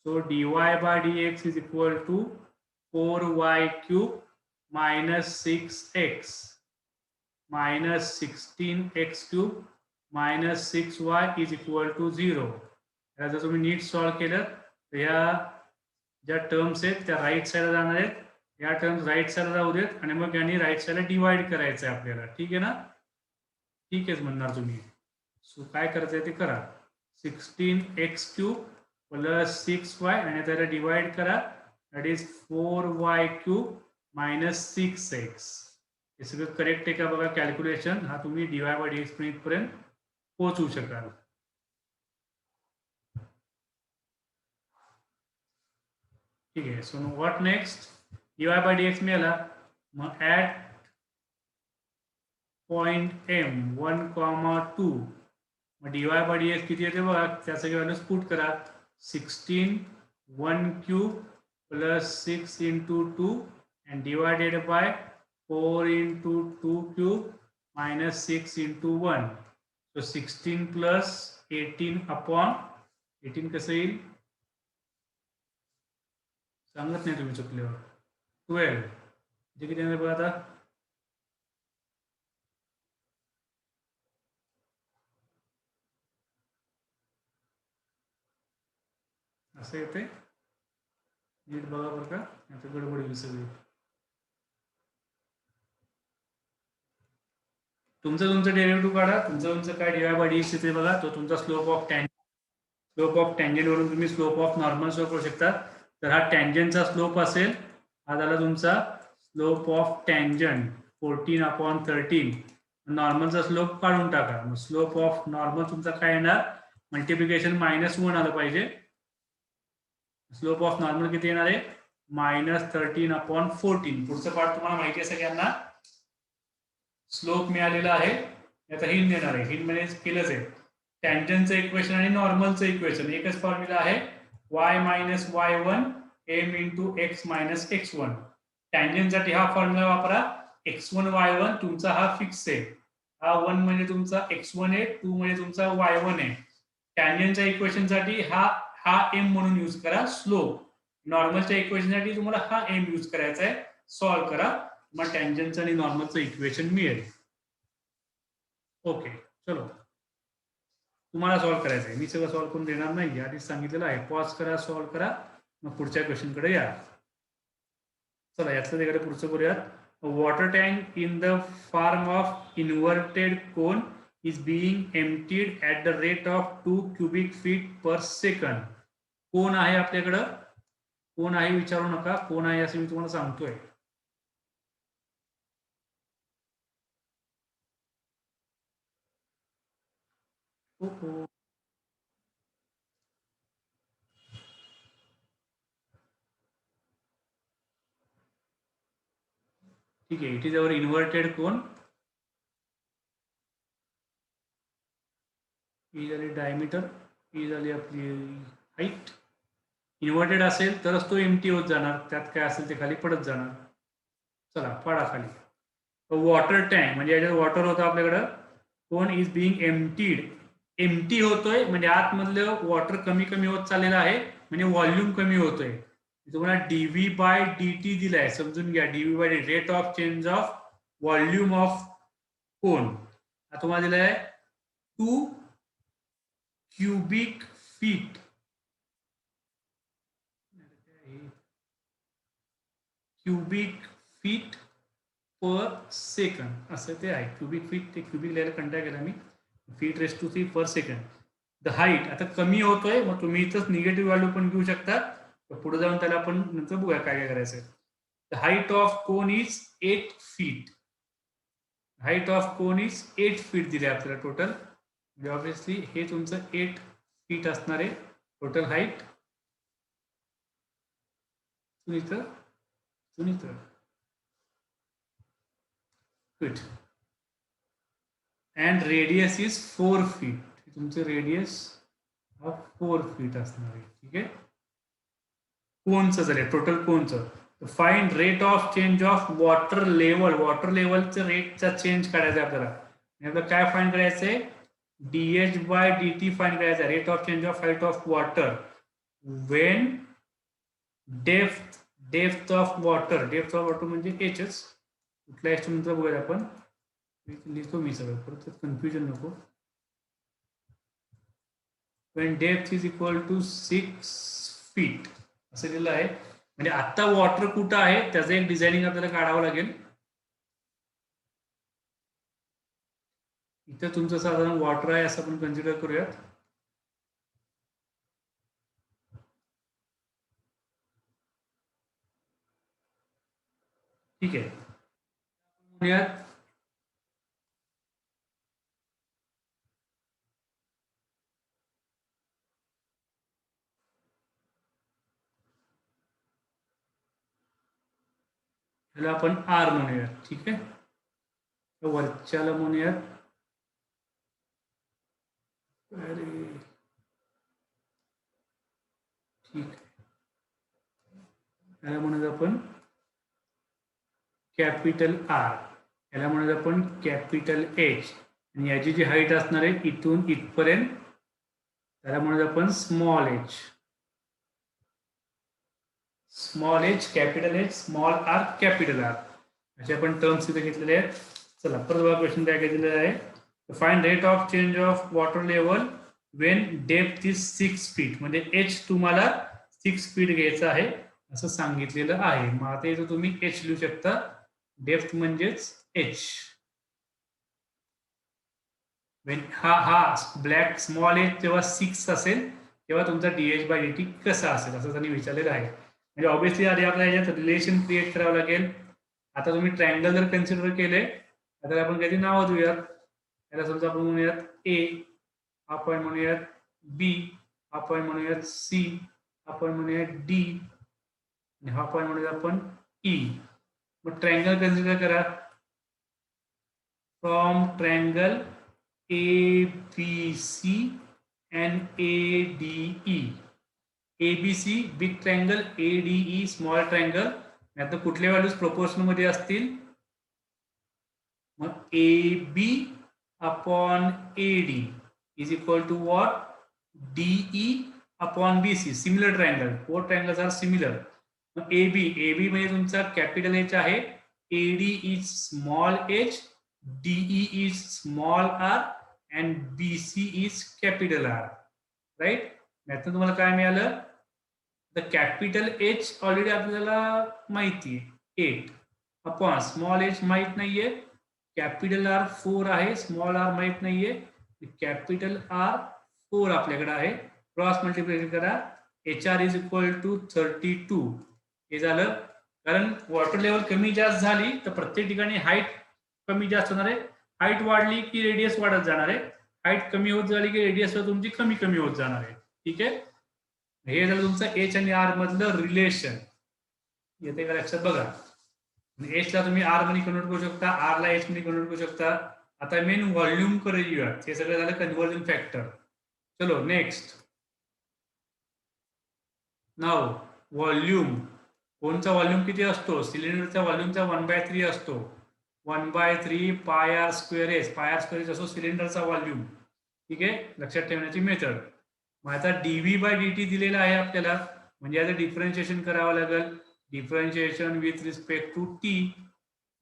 So dy by dx is equal to 4y cube minus 6x minus 16x cube minus 6y is equal to 0. जर तुम्ही नीट solve केलं तर ह्या ज्या terms आहेत त्या right साईडला जाणार आहेत. या टर्म्स राईट साईडला जाऊ देत आणि मग यांनी राईट साईडला डिवाइड करायचं आहे आपल्याला. ठीक आहे ना? ठीक आहेच म्हणणार तुम्ही. सो काय करायचं आहे ते करा. 16x क्यूब प्लस 6y आणि त्याला डिवाइड करा. That is 4y cube minus 6x. हे सगळं करेक्ट आहे का बघा कॅल्क्युलेशन. हा तुम्ही dy बाय dx पर्यंत पोहोचू शकाल. ठीक आहे. So what next. dy by dx मिळाला. मग ॲट पॉइंट m 1,2. मग dy बाय dx किती येते बघा. त्याचं व्हॅल्यूज पुट करा. 16 1 cube plus 6 into 2 and divided by 4 into 2 cube minus 6 into 1. So 16 plus 18 upon 18 कसं येईल सांगत नाही तुम्ही चुकल्यावर. 12 जे किती येणार बघा आता. असं येते. नीट बघा बरं का, आता गडबड होईल सगळी. तुमचं डेरिव्हेटिव्ह काढा. तुमचं काय dy बाय dx येते बघा. तो तुमचा स्लोप ऑफ टँजंट वरून तुम्ही स्लोप ऑफ नॉर्मल स्लोप करू शकता. तर हा टँजंटचा स्लोप असेल. हा झाला तुमचा स्लोप ऑफ टँजंट 14/13. नॉर्मलचा स्लोप काढून टाका. मग स्लोप ऑफ नॉर्मल तुमचा काय येणार. मल्टिप्लिकेशन -1 आलं पाहिजे. स्लोप ऑफ नॉर्मल किती येणार आहे -13/14. पुढचं पार्ट तुम्हाला माहिती आहे सगळ्यांना. स्लोप मिळालेला आहे. याचा हिंट देणार आहे. हिंट म्हणजे केलंच आहे. टँजंटचं इक्वेशन आणि नॉर्मलचं इक्वेशन एकच फॉर्म्युला आहे. y minus y1 m into x minus x1. टँजंटसाठी हा फॉर्म्युला वापरा. x1 y1 तुमचा हा फिक्स आहे. हा 1 म्हणजे तुमचा x1 आहे, 2 म्हणजे तुमचा y1 आहे. टँजंटच्या इक्वेशनसाठी हा m म्हणून यूज करा स्लोप. नॉर्मलच्या इक्वेशनसाठी तुम्हाला हा m यूज करायचा आहे. सॉल्व्ह करा. मग टँजंटचं आणि नॉर्मलचं इक्वेशन मिळेल. ओके चलो तुम्हाला सॉल्व्ह करायचं आहे. मी सगळं सॉल्व्ह करून देणार नाही, आधीच सांगितलेलं आहे. पॉज करा, सॉल्व्ह करा, मग पुढच्या क्वेश्चनकडे या. चला यातलं तिकडे पुढचं करूयात. Water tank in the form of inverted cone is being emptied at the rate of 2 cubic feet per second. कोण आहे आपल्याकडं. कोण आहे विचारू नका. कोण आहे असं मी तुम्हाला सांगतोय. ठीक आहे. इट इज अवर इन्व्हर्टेड कोन. ही झाली डायमीटर, ही झाली आपली हाईट. इन्व्हर्टेड असेल तरच तो एम्प्टी होत जाणार. त्यात काय असेल ते खाली पडत जाणार. चला पाडा खाली. वॉटर टँक म्हणजे याच्यात वॉटर होतं आपल्याकडं. Cone is being emptied. Empty होतोय म्हणजे आतमधलं वॉटर कमी कमी होत चाललेलं आहे, म्हणजे व्हॉल्यूम कमी होतोय. तुम्हाला डीव्ही बाय dt दिलाय. समजून घ्या. Dv by rate of change of volume of cone. हा तुम्हाला दिलाय 2 cubic feet. Cubic feet per second असं ते आहे. क्युबिक फीट ते क्युबिक लिहायला कंटाळा केला मी. Feet raise to 3 per second. The height आता कमी होतोय, मग तुम्ही इथंच निगेटिव्ह व्हॅल्यू पण घेऊ शकता. तर पुढे जाऊन त्याला आपण नंतर बघूया काय काय करायचंय. The height of cone is 8 feet. Height of cone is 8 feet दिले आपल्याला टोटल. म्हणजे ऑब्व्हियसली हे तुमचं 8 फीट असणार आहे total height. Sunita feet and radius is 4 feet. तुमचं रेडियस हा 4 फीट असणार आहे. ठीक आहे, कोनचं झालं टोटल कोनचं. Find rate of change of water level. Water लेवलचं रेटचा चेंज काढायचा आहे आपल्याला. आपल्याला काय फाइंड करायचंय, DH by D T find करायचा. Rate of change of height of water when depth of water. Depth of water म्हणजे एचच. कुठल्या एस्टिमेटचा बघूया आपण. लिहितो मी सगळं, परत कन्फ्युजन नको. When depth is equal to 6 feet असं लिहिलं आहे. म्हणजे आता वॉटर कुठं आहे त्याचं एक डिझायनिंग आपल्याला काढावं लागेल. इथं तुमचं साधारण वॉटर आहे असं आपण कन्सिडर करूयात. ठीक आहे, म्हणूयात ह्याला आपण आर म्हणूयात. ठीक आहे, वरच्याला म्हणूयात ठीक आहे, याला म्हणूयात आपण कॅपिटल आर. याला म्हणूयात आपण कॅपिटल एच. आणि याची जी हाईट असणार आहे इथून इथपर्यंत त्याला म्हणूयात आपण small h. Small h capital h, small r capital r, असे आपण टर्म्स इथे घेतलेले आहेत. चला परत बघा क्वेश्चन काय दिलेलं आहे. Find rate of change of water level Wien depth is 6 feet. म्हणजे एच तुम्हाला 6 फीट घ्यायचं आहे असं सांगितलेलं आहे. मग आता इथं तुम्ही एच लिहू शकता. डेप्थ म्हणजेच एच. हा ब्लॅक स्मॉल एच जेव्हा 6 असेल तेव्हा तुमचा डीएच बाय डी कसा असेल असं त्यांनी विचारलेलं आहे. म्हणजे ऑब्व्हियसली आधी आपल्याला याच्यात रिलेशन क्रिएट करावं लागेल. आता तुम्ही ट्रायंगल जर कन्सिडर केले तर आपण काहीतरी नाव देऊयात. याला समजा आपण म्हणूयात ए, आपण म्हणूयात बी, आपण म्हणूयात सी, आपण म्हणूयात डी, आणि हा पॉईंट म्हणूयात आपण ई. मग ट्रायंगल कन्सिडर करा. From triangle ABC and ADE. ABC big triangle, ADE small triangle. आता कुठल्या व्हॅल्यूज प्रोपोर्शनल मध्ये असतील. मग AB upon AD is equal to what, DE upon BC. Similar triangle, 4 triangles are similar. मग AB म्हणजे तुमचा capital h आहे, AD is small h, DE is small r and BC is capital R. Right. यातून तुम्हाला काय मिळालं, the capital H already आपल्याला माहिती आहे 8 अपॉन स्मॉल एच माहित नाहीये, कॅपिटल आर 4 आहे, स्मॉल आर माहित नाहीये, कॅपिटल आर 4 आपल्याकडे आहे. क्रॉस मल्टिप्लिकेशन करा. H r is equal to 32. हे झालं. कारण वॉटर लेवल कमी जास्त झाली तर प्रत्येक ठिकाणी हाईट कमी जास्त होणार आहे. हाईट वाढली की रेडियस वाढत जाणार आहे. हाईट कमी होत झाली की रेडियस तुमची कमी कमी होत जाणार आहे. ठीक आहे, हे झालं तुमचं एच आणि आर मधलं रिलेशन. येते का लक्षात बघा. एच ला तुम्ही आर मध्ये कन्वर्ट करू शकता, आर ला एच मध्ये कन्वर्ट करू शकता. आता मेन व्हॉल्यूम करूया. हे सगळं झालं कन्व्हर्जन फॅक्टर. चलो नेक्स्ट. नाव व्हॉल्यूम. कोणचा व्हॉल्यूम किती असतो, सिलेंडरचा व्हॉल्यूमचा 1/3 असतो. 1/3 pi R square S. Pi R square S असतो सिलेंडरचा व्हॉल्यूम. ठीक आहे, लक्षात ठेवण्याची मेथड. मग आता डीव्ही बाय डी दिलेला आहे आपल्याला, म्हणजे आता डिफरन्शिएशन करावं लागेल. Differentiation with respect to t.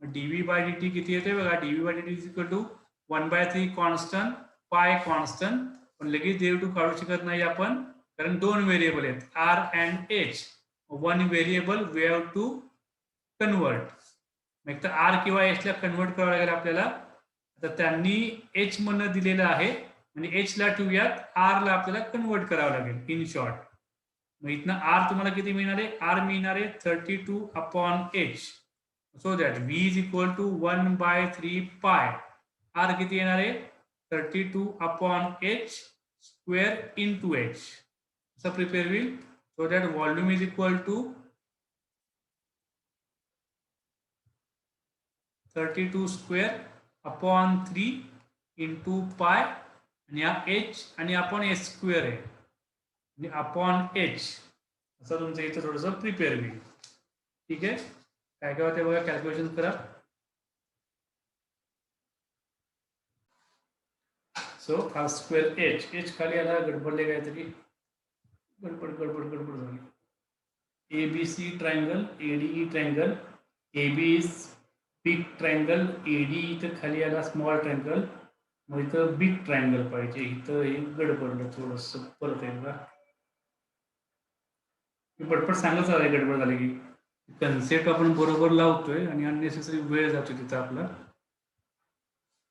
Dv by d किती येते बघा. Dv by d is equal to 1/3 constant pi constant. पण लगेच डेरिव्हेटिव्ह काढू शकत नाही आपण, कारण 2 व्हेरिएबल आहेत r and h. 1 variable we have to convert. मग तर आर किंवा एच ला कन्वर्ट करावं लागेल आपल्याला. तर त्यांनी एच म्हणून दिलेलं आहे, म्हणजे एच ला ठेवूयात, आर ला आपल्याला कन्वर्ट करावं लागेल इन शॉर्ट. मग इथनं आर तुम्हाला किती मिळणार आहे? आर मिळणार आहे 32/h. So that v is equal to 1/3 pi. R किती येणार आहे? 32/h square into h. असं प्रिपेअर होईल. So that volume is equal to 32 square upon 3 into pi, आणि हा h आणि आपण h स्क्वेअर आहे आणि अपॉन h. असं तुमचं इथं थोडंसं प्रिपेअर होईल. ठीक आहे, काय काय होते बघा, कॅल्क्युलेशन करा. सो हा स्क्वेअर h खाली आला, गडबडले काहीतरी, गडबड झाली. ABC triangle, ADE triangle, AB is big triangle, AD इथं खाली आला स्मॉल ट्रायंगल, मग इथं बिग ट्रायंगल पाहिजे. इथं हे गडबडलं थोडस, परत एकदा पटपट सांगत आहे. गडबड झाली की कन्सेप्ट आपण बरोबर लावतोय आणि अननेसेसरी वेळ जातो तिथं आपला.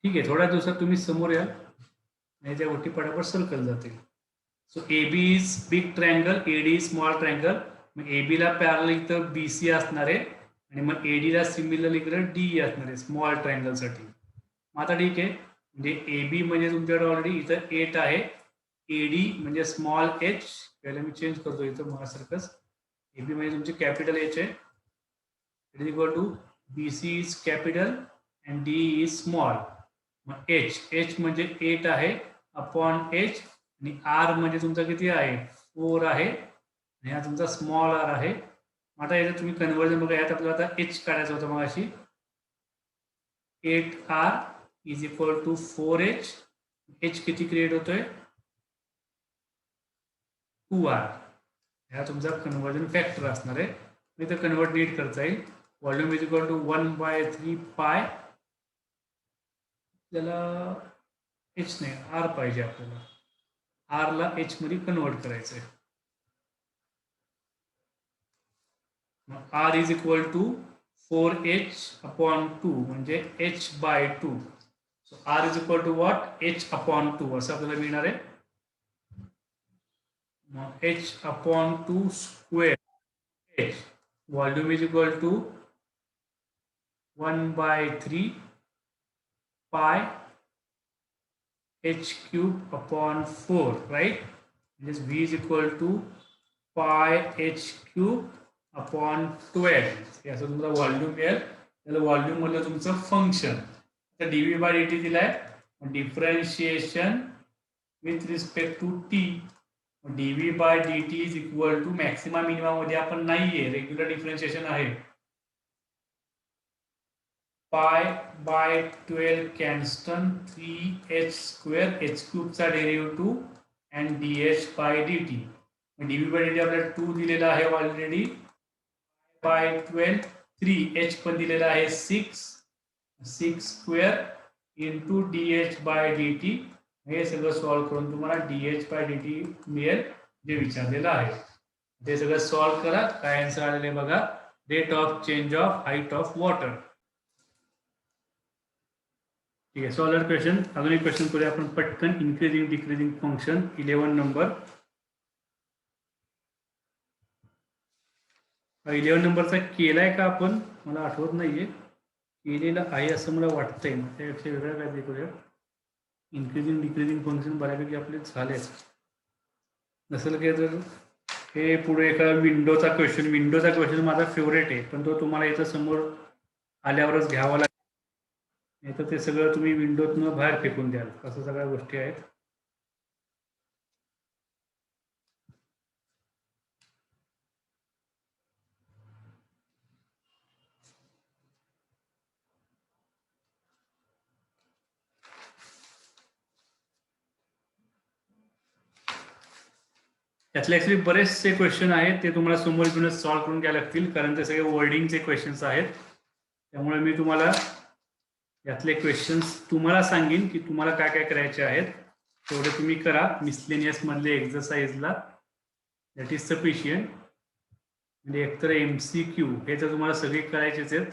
ठीक आहे, थोड्या दिवसात तुम्ही समोर या आणि त्या गोष्टी पटापट सर्कल जातील. So AB is big triangle, AD is small triangle. मग AB ला पॅरलल इथं BC असणार आहे आणि मग AD ला सिमिलर इकडे DE असणार आहे स्मॉल ट्रायंगल साठी. मग आता ठीक आहे, म्हणजे AB म्हणजे तुमच्याकडे ऑलरेडी इथं 8 आहे, AD म्हणजे स्मॉल h, पहिला मी चेंज करतो इथं माझ्यासारखंच. AB म्हणजे तुमचे कॅपिटल H आहे, it is equal to BC is capital and DE is small. मग h म्हणजे 8 आहे अपॉन h, आणि r म्हणजे तुमचा किती आहे? 4 आहे, आणि हा तुमचा स्मॉल r आहे. आता याचं तुम्ही कन्वर्जन बघा, यात आपल्याला आता h काढायचं होतं मग अशी. 8r is equal to 4h. h किती क्रिएट होतोय? 2r. ह्या तुमचा कन्वर्जन फॅक्टर असणार आहे. मी तर कन्वर्ट नीट करता येईल. व्हॉल्यूम इज इक्वल टू 1/3 पाय. आपल्याला h नाही, r पाहिजे आपल्याला. r ला h मध्ये कन्वर्ट करायचं आहे. r is equal to 4h upon 2 म्हणजे h/2. So r is equal to what? h upon 2 असं आपल्याला मिळणार आहे. मग h upon 2 square h. Volume is equal to 1/3 pi h cube upon 4, right? म्हणजे v is equal to pi h cube upon 12. हे असं तुमचा व्हॉल्यूम मिळेल. त्याला व्हॉल्यूम मधलं तुमचं फंक्शन. आता dv/dt दिलाय, differentiation with respect to t. dv/dt is equal to maximum minimum मध्ये आपण नाहीये, रेग्युलर डिफरन्शिएशन आहे. π/12 कॅन्स्टन 3h स्क्वेअर h क्यूबचा डेरिव्हेटिव्ह अँड dh/dt. dv/dt आपल्याला 2 दिलेला आहे ऑलरेडी, π/12 3h पण दिलेला आहे 6 स्क्वेअर इंटू dh/dt. हे सगळं सॉल्व्ह करून तुम्हाला dh/dt मिळेल जे विचारलेलं आहे. ते सगळं सॉल्व्ह करा. काय आन्सर आलेले बघा, rate of change of height of water. ठीक आहे, सॉल्व्ह क्वेश्चन. अजून एक क्वेश्चन करूया आपण पटकन. Increasing decreasing function 11 number. 11 नंबरचा केलाय का आपण? मला आठवत नाहीये, केलेला आहे असं मला वाटतंय. त्यापेक्षा वेगळं काय करूया. इन्क्रीजिंग डिक्रीजिंग फंक्शन बऱ्यापैकी आपले झालेच. नसेल की तर हे पुढे एका विंडोचा क्वेश्चन माझा फेवरेट आहे, पण तो तुम्हाला इथं समोर आल्यावरच घ्यावा लागेल. नाही तर ते सगळं तुम्ही विंडोतनं बाहेर फेकून द्याल. असं सगळ्या गोष्टी आहेत. त्यातले ऍक्च्युली बरेचसे क्वेश्चन आहेत, ते तुम्हाला समोर घेऊनच सॉल्व्ह करून घ्यायला लागतील, कारण ते सगळे वर्डिंगचे क्वेश्चन्स आहेत. त्यामुळे मी तुम्हाला यातले क्वेश्चन्स तुम्हाला सांगेन की तुम्हाला काय काय करायचे आहेत. तेवढे तुम्ही करा मिसलेनियस मधले एक्सरसाइजला. That is sufficient. म्हणजे एकतर MCQ हे तर तुम्हाला सगळे करायचेच आहेत,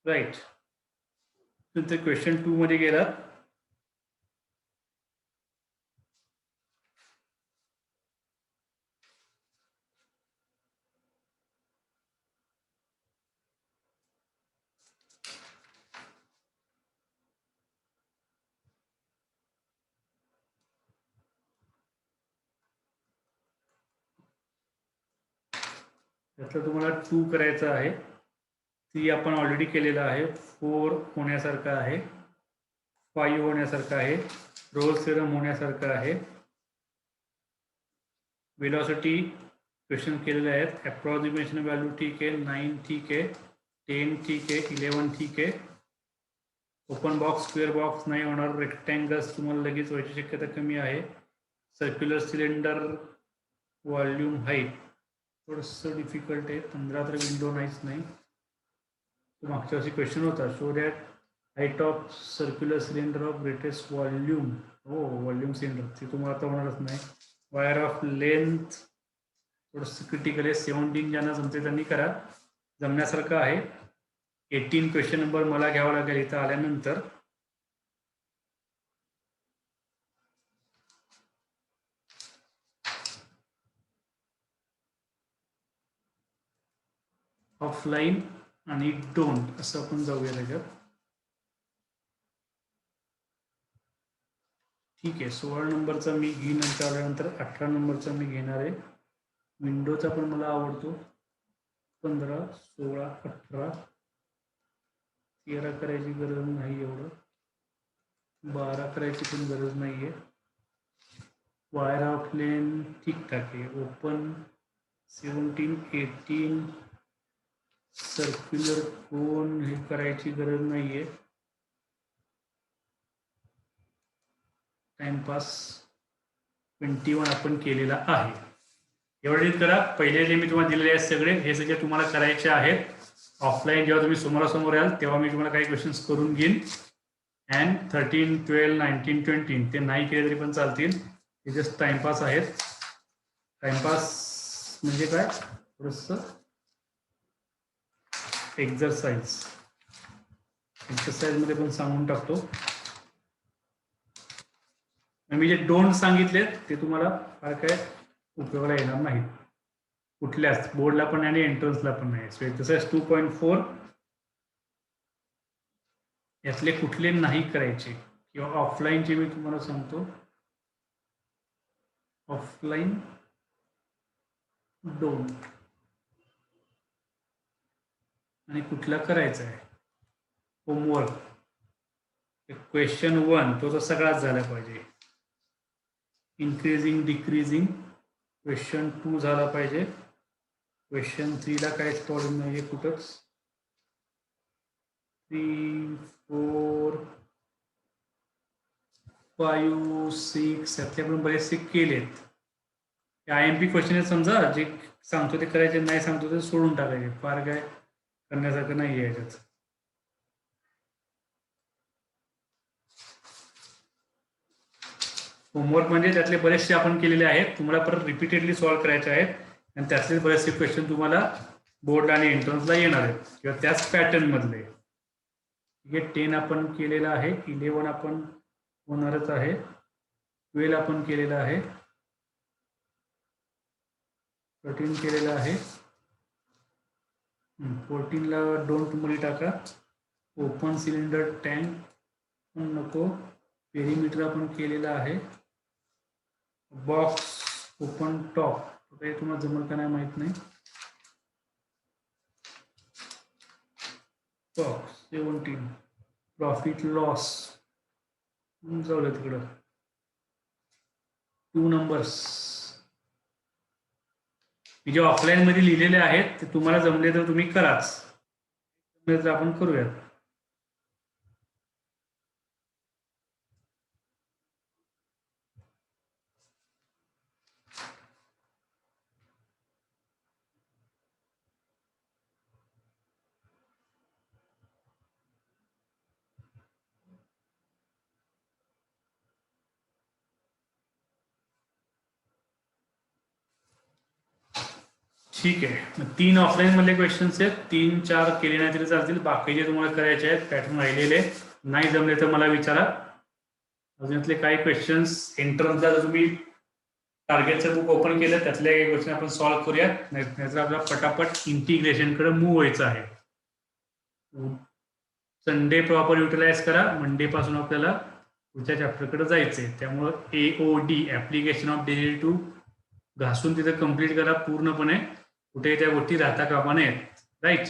राईट? नंतर क्वेश्चन 2 मध्ये गेला. त्यातलं तुम्हाला 2 करायचं आहे. 3 आपण ऑलरेडी केलेलं आहे. 4 होण्यासारखं आहे. 5 होण्यासारखं आहे. रोल्स थेरम होण्यासारखं आहे. वेलॉसिटी क्वेश्चन केलेले आहेत. अप्रॉक्सिमेशन व्हॅल्यू ठीक आहे. 9 ठीक आहे. 10 ठीक आहे. 11 ठीक आहे. ओपन बॉक्स स्क्वेअर बॉक्स नाही होणार. रेक्टँगल्स तुम्हाला लगेच व्हायची शक्यता कमी आहे. सर्क्युलर सिलेंडर व्हॉल्यूम हाईट थोडंसं डिफिकल्ट आहे. 15 तर विंडो नाहीच नाही. तो मागच्या वर्षी क्वेश्चन होता. Show that height of circular cylinder of greatest volume. हो, व्हॉल्यूम सिलेंडर ते तुम्हाला आता होणारच नाही. वायर ऑफ लेंथ थोडंसं क्रिटिकल आहे. 17 ज्यांना जमते त्यांनी करा. जमण्यासारखं आहे. 18 क्वेश्चन नंबर मला घ्यावा लागेल इथं आल्यानंतर. ऑफलाईन आणि डोंट असं आपण जाऊया त्याच्यात. ठीक आहे. 16 नंबरचा मी घेईन नंतर आल्यानंतर. 18 नंबरचा मी घेणार आहे. विंडोचा पण मला आवडतो. 15, 16, 18, 13 करायची गरज नाही. एवढं 12 करायची पण गरज नाही आहे. वायर ऑफ लेन ठीकठाक आहे. ओपन 17, 18 सर्क्युलर कोन हे करायची गरज नाही आहे. टाइमपास 21 आपण केलेला आहे. एवढे करा. पहिले जे मी तुम्हाला दिलेले आहेत सगळे हे सगळे तुम्हाला करायचे आहेत. ऑफलाईन जेव्हा तुम्ही समोरासमोर याल तेव्हा मी तुम्हाला काही क्वेश्चन्स करून घेईन. अँड 13, 12, 19, 20 ते नाही केले तरी पण चालतील. हे जस्ट टाइमपास आहेत. टाइमपास म्हणजे काय, थोडंसं एक्झरसाइज मध्ये पण सांगून टाकतो. मी जे डोंट सांगितले ते तुम्हाला फार काय उपयोगाला येणार नाही. कुठल्याच बोर्डला पण आणि एंट्रन्सला पण नाही. सो एक्सरसाइज 2.4 यातले कुठले नाही करायचे किंवा ऑफलाईनचे मी तुम्हाला सांगतो. ऑफलाईन डोंट आणि कुठला करायचा आहे. होमवर्क क्वेश्चन 1 तो तर सगळाच झाला पाहिजे. इन्क्रीजिंग डिक्रीजिंग क्वेश्चन 2 झाला पाहिजे. क्वेश्चन 3 ला काहीच प्रॉब्लेम नाही आहे कुठंच. 3, 4, 5, 6 यातले आपण बरेचसे केलेत. IMP क्वेश्चन आहे समजा. जे सांगतो ते करायचे, नाही सांगतो ते सोडून टाकायचे. फार काय करण्यासारखं नाही आहे याच्यात. होमवर्क म्हणजे त्यातले बरेचसे आपण केलेले आहेत. तुम्हाला परत रिपीटेडली सॉल्व्ह करायचे आहेत आणि त्यातले बरेचसे क्वेश्चन तुम्हाला बोर्ड आणि एंट्रन्सला येणार आहेत किंवा त्याच पॅटर्न मधले. हे 10 आपण केलेलं आहे. 11 आपण होणारच आहे. 12 आपण केलेलं आहे. 13 केलेलं आहे. 14 ला डोंट मध्ये टाका. ओपन सिलेंडर टँक पण नको. पेरीमीटर आपण केलेलं आहे. बॉक्स ओपन टॉप हे तुम्हाला जमल का नाही माहित नाही. बॉक्स 17 प्रॉफिट लॉस जाऊ दे तिकडं. 2 नंबर्स जे ऑफलाईन मध्ये लिहिलेले आहेत ते तुम्हाला जमले तर तुम्ही कराच. आपण करूयात. ठीक आहे. 3 ऑफलाईन मधले क्वेश्चन्स आहेत. 3, 4 केले नाही तरी चालतील. बाकीचे तुम्हाला करायचे आहेत. पॅटर्न राहिलेले नाही जमले तर मला विचारा. अजूनतले काही क्वेश्चन्स एंट्रन्सला जर तुम्ही टार्गेटचं बुक ओपन केलं त्यातले काही क्वेश्चन आपण सॉल्व्ह करूयात, नाहीतर आपल्याला पटापट इंटिग्रेशनकडे मूव्ह व्हायचं आहे. संडे प्रॉपर युटिलाइज करा, मंडे पासून आपल्याला पुढच्या चॅप्टरकडे जायचंय. त्यामुळं AOD ऍप्लिकेशन ऑफ डेरिव्हेटिव्ह घासून तिथे कम्प्लीट करा पूर्णपणे, कुठे त्या गोष्टी राहता कामा नयेत. राईट.